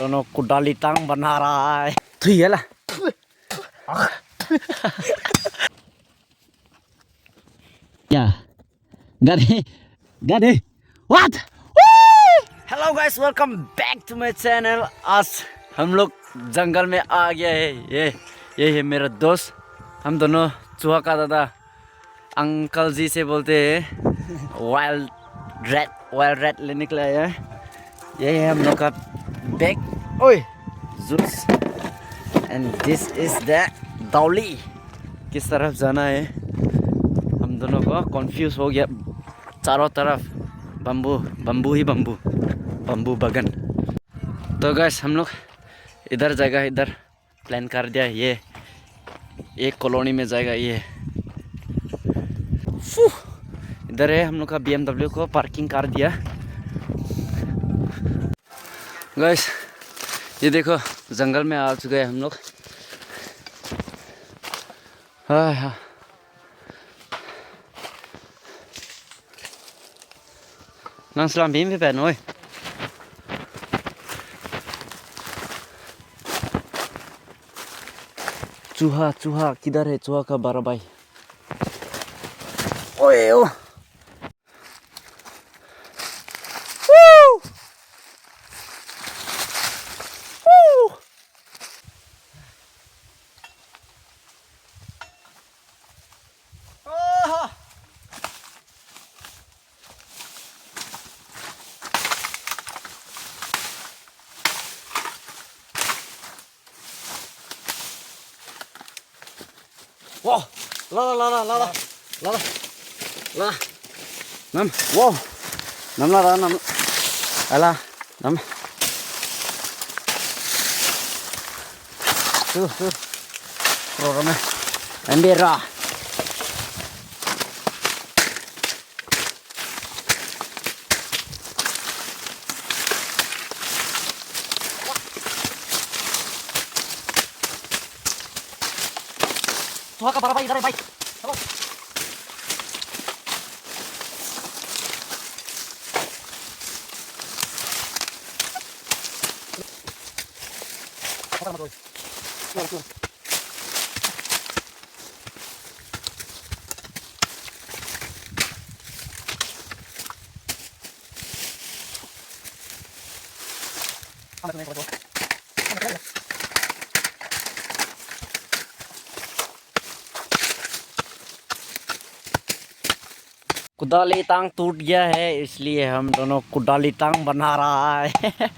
दोनों कुडाली टांग बना रहा है। ठीक है ला क्या गाने what. Hello guys, welcome back to my channel. आज हम लोग जंगल में आ गया है। ये है मेरा दोस्त। हम दोनों चूहा का दादा अंकल जी से बोलते हैं वाइल्ड रेड लेने के लिए आया है। ये है हम लोग का बैग ओए juice and this is the Dhauli. किस तरफ जाना है हम दोनों को कंफ्यूज हो गया। चारों तरफ बम्बू बम्बू ही बम्बू बम्बू बगन। तो गैस हम लोग इधर जाएगा, इधर प्लान कर दिया। ये एक कॉलोनी में जाएगा। ये इधर है हम लोग का BMW को पार्किंग कर दिया। गैस ये देखो जंगल में आ चुके हैं हम लोग। हाँ हाँ नंसलाम भीम भी पहन ओए। चूहा चूहा किधर है? चूहा का बड़ा भाई। ओए ओ wow la nam wow nam la nam ala nam tu programa ambera चूहा का बड़ा भाई इधर है भाई। चलो कुदाली टांग टूट गया है, इसलिए हम दोनों कुदाली टांग बना रहा है।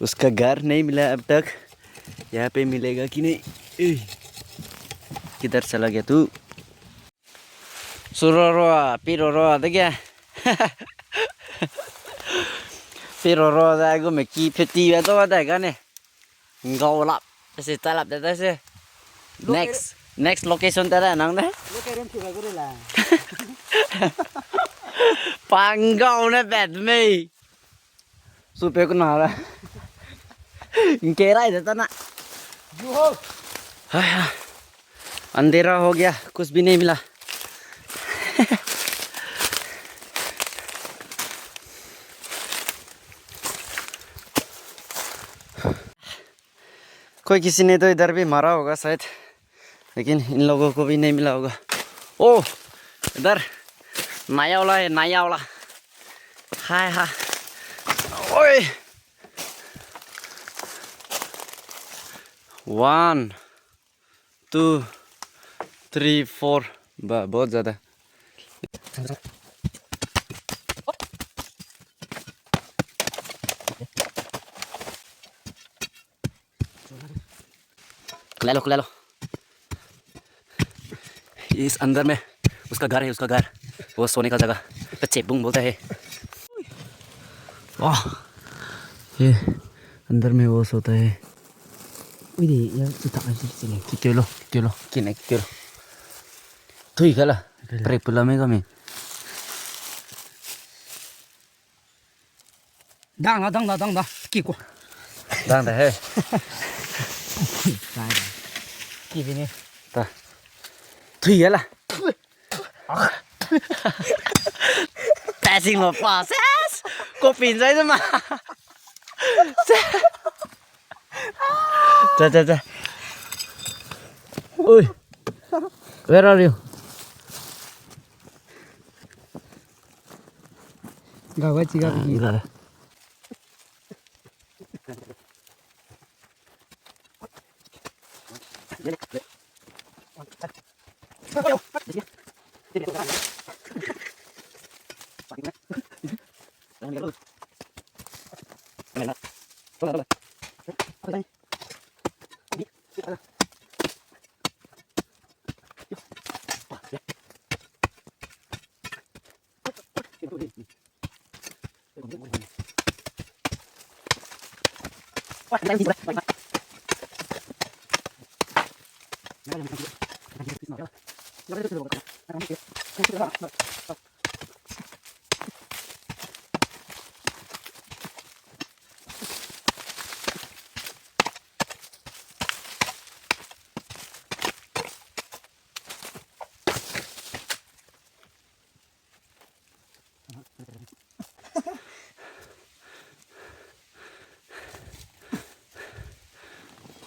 उसका घर नहीं मिला अब तक। यहाँ पे मिलेगा कि नहीं? किधर चला गया तू? सुरो पिरो तो क्या? पिरो जाएगा मैं की फिटी है तो बताएगा ने गाँव लाप ऐसे तालाब देता से। नेक्स्ट लोकेशन तेरा नंग ने Panggau na bed me. Super को ना रहा इनके राय देता ना। अंधेरा हो गया, कुछ भी नहीं मिला। कोई किसी ने तो इधर भी मारा होगा शायद, लेकिन इन लोगों को भी नहीं मिला होगा। ओ इधर नया वाला है, नया वाला। हाय हाय ओए 1 2 3 4 बहुत ज्यादा। खिला लो इस अंदर में उसका घर है, उसका घर वो सोने का जगह चेपुंग बोलता है। वाह ये अंदर में वो सोता है। किलो थुई खला प्रे पुला में कमी दांग किको दांग है की भी नहीं ता थुई खला passing my process. Cô pin dây thôi mà. जा ओए where are you गावा चिगा इधर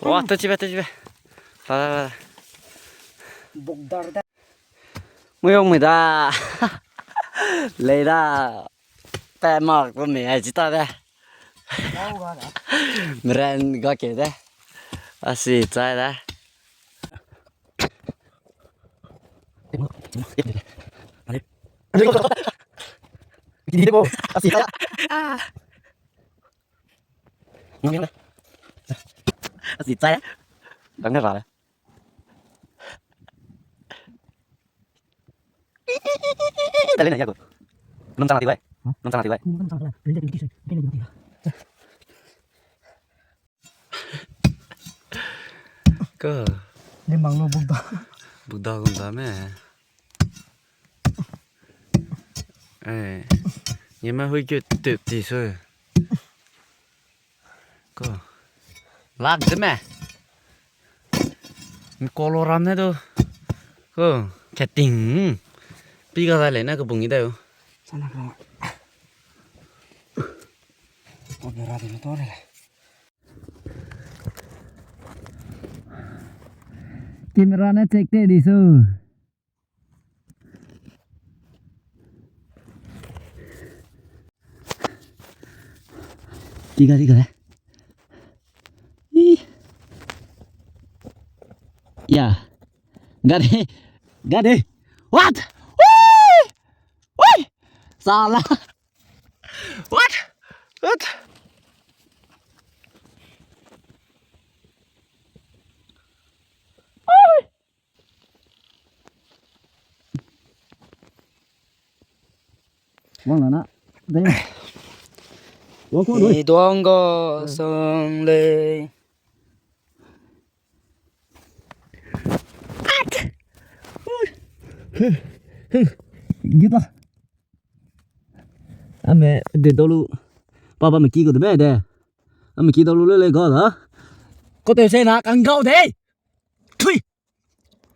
와, 또 집에. 가. bogdar da 무용입니다. 레이다. 빼먹 보면 해지다 돼. gawa da 미란 거게 돼. 아시 짜다. ini mo asih ngomong así 짜야. đang nghe vào đấy. Đây lên này cô. Nông trang là gì vậy? Nông trang là gì vậy? Cơ. nhưng bằng luôn bogdar 묵다 건 다음에. 에. 얘만 홀교 뜻이서. 그. 락 드메. 꼴로람네도 그 개띵 비가 달래나 그 봉이다요. sana ka oke rapi motor lah kameranya cek deh disu tiga ya. Ih. Ya. Enggak deh. What? Wih! Wih! Salah. What? Vâng là nó. Đây. Ủa có đuôi. đi đoan go sông lê Gitu. Ame de dulu. Papa mày kia có bé đây. Ame kia dulu lên có hả? Có thể xe nào càng gạo thế.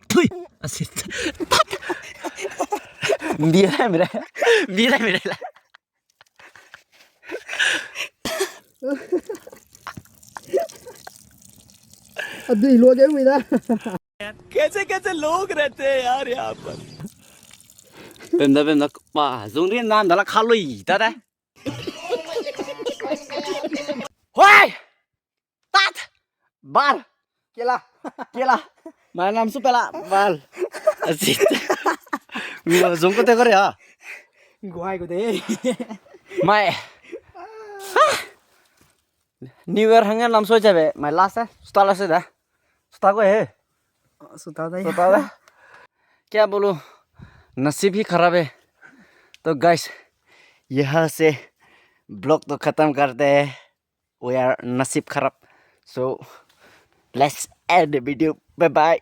Thui. À xịt. Bia đây. अभी लो दे मेरा कैसे लोग रहते हैं यार यहाँ पर bên bà dùng riêng nan đó là khá lì ta đấy hoài tát bal kia là mà làm super là bal gì người dùng có thể cái à guai của thế mày New Year hangen làm sao chơi mày last है start है start को है सुता था बता दे क्या बोलूं नसीब ही खराब है तो गाइस यहाँ से ब्लॉग तो खत्म करते हैं वी आर नसीब खराब so let's end the video bye bye